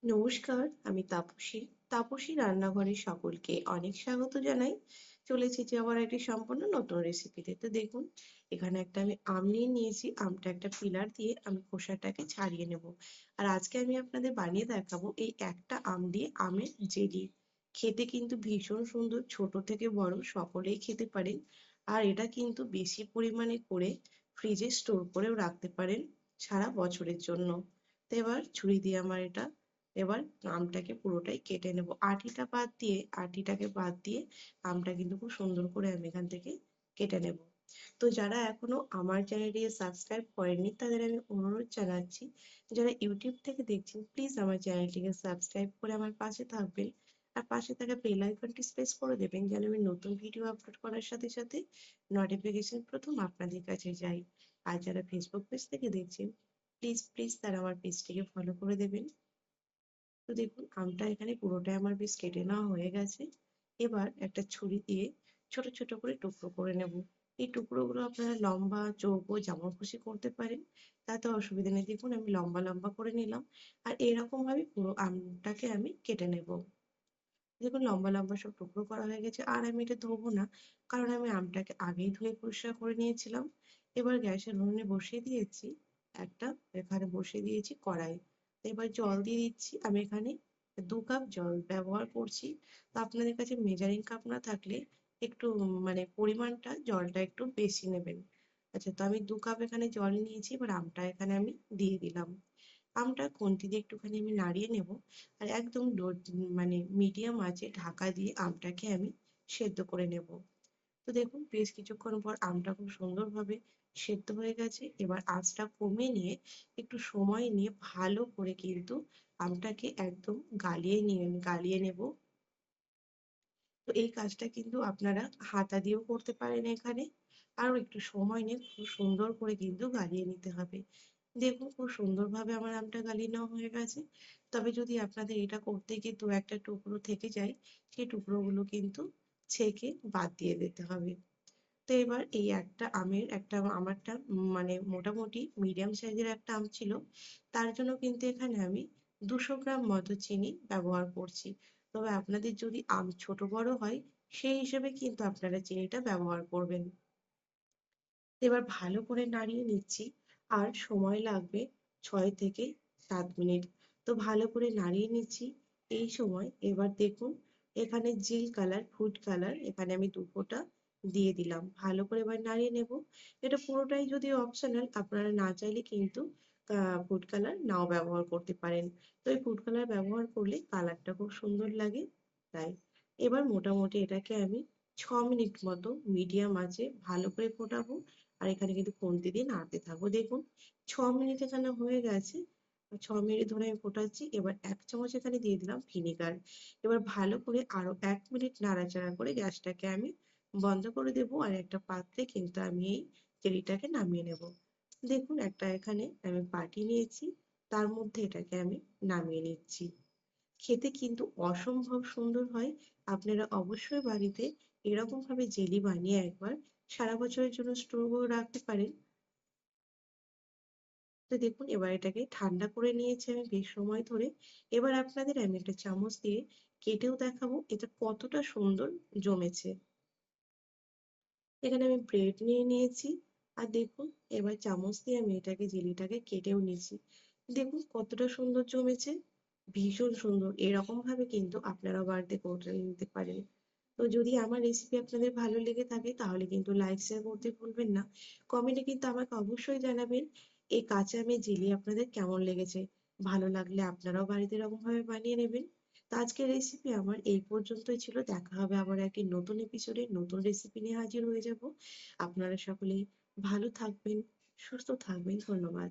নমস্কার, আমি তাপসী। তাপসী রান্নাঘরে সকলকে অনেক স্বাগত জানাই। চলে এসেছি আবার একটি সম্পূর্ণ নতুন রেসিপিতে। তো দেখুন, এখানে একটা আমি আম নিয়ে নিয়েছি। আমটা একটা পিলার দিয়ে আমি খোসাটাকে ছাড়িয়ে নেব। আর আজকে আমি আপনাদের বানিয়ে দেখাবো এই একটা আম দিয়ে আমের জেলি। খেতে কিন্তু ভীষণ সুন্দর, ছোট থেকে বড় সকলেই খেতে পারেন। আর এটা কিন্তু বেশি পরিমাণে করে ফ্রিজে স্টোর করেও রাখতে পারেন সারা বছরের জন্য। তো এবার ছুরি দিয়ে আমার এটা এবার আমটাকে পুরোটাই কেটে নেব। আটিটাকে বাদ দিয়ে আমটা কিন্তু খুব সুন্দর করে আমি এখান থেকে কেটে নেব। তো যারা এখনো আমার চ্যানেলটিকে সাবস্ক্রাইব করেননি তাদের আমি অনুরোধ জানাচ্ছি, যারা ইউটিউব থেকে দেখছেন প্লিজ আমার চ্যানেলটিকে সাবস্ক্রাইব করে আমার পাশে থাকবেন। আর পাশে থাকা বেল আইকনটি প্রেস করে দেবেন যেন আমি নতুন ভিডিও আপলোড করার সাথে সাথে নোটিফিকেশন প্রথম আপনাদের কাছে যায়। আর যারা ফেসবুক পেজ থেকে দেখছেন প্লিজ প্লিজ তারা আমার পেজটিকে ফলো করে দেবেন। তো দেখুন, আমটা এখানে পুরোটাই আমার বেশ কেটে নেওয়া হয়ে গেছে। এবার একটা ছুরি দিয়ে ছোট ছোট করে টুকরো করে নেব। এই টুকরোগুলো আপনারা লম্বা চৌকো যেমন খুশি করতে পারেন, তাতে অসুবিধা নেই। দেখুন, আমি লম্বা লম্বা করে নিলাম। আর এরকম ভাবে পুরো আমটাকে আমি কেটে নেব। দেখুন, লম্বা লম্বা সব টুকরো করা হয়ে গেছে। আর আমি এটা ধোবো না, কারণ আমি আমটাকে আগেই ধুয়ে পরিষ্কার করে নিয়েছিলাম। এবার গ্যাসের উনুনে বসিয়ে দিয়েছি একটা এখানে বসিয়ে দিয়েছি কড়াই। এবার জল দিয়ে দিচ্ছি। আমি এখানে 2 কাপ জল ব্যবহার করছি। তো আপনাদের কাছে মেজারিং কাপ না থাকলে একটু মানে পরিমাণটা জলটা একটু বেশি নেবেন। আচ্ছা, তো আমি 2 কাপ এখানে জল নিয়েছি। এবার আমটা এখানে আমি দিয়ে দিলাম। আমটা খুন্তি দিয়ে একটুখানি আমি নাড়িয়ে নেব। আর একদম মানে মিডিয়াম আঁচে ঢাকা দিয়ে আমটাকে আমি সেদ্ধ করে নেব। তো দেখুন, বেশ কিছুক্ষণ পর আমটা খুব সুন্দরভাবে সেদ্ধ হয়ে গেছে। এবার আঁচটা কমিয়ে নিয়ে একটু সময় নিয়ে ভালো করে কিন্তু আমটাকে একদম গালিয়ে নেব। তো এই কাজটা কিন্তু আপনারা হাতা দিয়েও করতে পারেন এখানে। আরো একটু সময় নিয়ে খুব সুন্দর করে কিন্তু গালিয়ে নিতে হবে। দেখুন, খুব সুন্দরভাবে আমার আমটা গালিয়ে নেওয়া হয়ে গেছে। তবে যদি আপনাদের এটা করতে গিয়ে 2-1টা টুকরো থেকে যায়, সেই টুকরোগুলো কিন্তু ছেঁকে বাদ দিয়ে দিতে হবে। তো এবার এই আমারটা মানে মোটামুটি মিডিয়াম সাইজের একটা আম ছিল। তার জন্য কিন্তু এখানে আমি 200 গ্রাম মতো চিনি ব্যবহার করছি। তবে আপনাদের যদি আম ছোট বড় হয় সেই হিসেবে কিন্তু আপনারা চিনিটা ব্যবহার করবেন। এবার ভালো করে নাড়িয়ে নিচ্ছি। আর সময় লাগবে 6 থেকে 7 মিনিট। তো ভালো করে নাড়িয়ে নিচ্ছি। এই সময় এবার দেখুন, এখানে জিল কালার, ফুড কালার এখানে আমি 2 ফোঁটা দিয়ে দিলাম। ভালো করে এবার নাড়িয়ে নেব। এটা পুরোটাই যদিও অপশনাল, আপনারা না চাইলে কিন্তু ফুড কালার নাও ব্যবহার করতে পারেন। তো এই ফুড কালার ব্যবহার করলে কালারটা খুব সুন্দর লাগে তাই। এবার মোটামুটি এটাকে আমি 6 মিনিট মতো মিডিয়াম আঁচে ভালো করে ফোটাবো। আর এখানে কিন্তু খুন্তি দিয়ে নাড়তে থাকবো। দেখুন, 6 মিনিট এখানে হয়ে গেছে। 6 মিনিট ধরে আমি ফোটাচ্ছি। এবার 1 চামচ এখানে দিয়ে দিলাম ভিনেগার। এবার ভালো করে আরো 1 মিনিট নাড়াচাড়া করে গ্যাসটাকে আমি বন্ধ করে দেবো। আর একটা পাত্রে কিন্তু আমি এই জেলিটাকে নামিয়ে নেব। দেখুন, একটা এখানে আমি বাটি নিয়েছি, তার মধ্যে এটাকে আমি নামিয়ে নিচ্ছি। খেতে কিন্তু অসম্ভব সুন্দর হয়। আপনারা অবশ্যই বাড়িতে এরকম ভাবে জেলি বানিয়ে একবার সারা বছরের জন্য স্টোর করে রাখতে পারেন। তো দেখুন, এবার এটাকে ঠান্ডা করে নিয়েছি আমি বেশ সময় ধরে। এবার আপনাদের আমি একটা চামচ দিয়ে কেটেও দেখাবো এটা কতটা সুন্দর জমেছে। এখানে আমি ব্রেড নিয়ে নিয়েছি। আর দেখুন, এবার চামচ দিয়ে আমি জেলিটাকে কেটেও নিয়েছি। দেখুন কতটা সুন্দর জমেছে, ভীষণ সুন্দর। এরকম ভাবে কিন্তু আপনারা বাড়িতে করে নিতে পারেন। তো যদি আমার রেসিপি আপনাদের ভালো লেগে থাকে তাহলে কিন্তু লাইক শেয়ার করতে ভুলবেন না। কমেন্টে কিন্তু আমাকে অবশ্যই জানাবেন এই কাঁচা আমের জেলি আপনাদের কেমন লেগেছে। ভালো লাগলে আপনারাও বাড়িতে এরকম ভাবে বানিয়ে নেবেন। তো আজকের রেসিপি আমার এই পর্যন্তই ছিল। দেখা হবে আবার একটি নতুন এপিসোডে নতুন রেসিপি নিয়ে হাজির হয়ে যাব। আপনারা সকলেই ভালো থাকবেন, সুস্থ থাকবেন। ধন্যবাদ।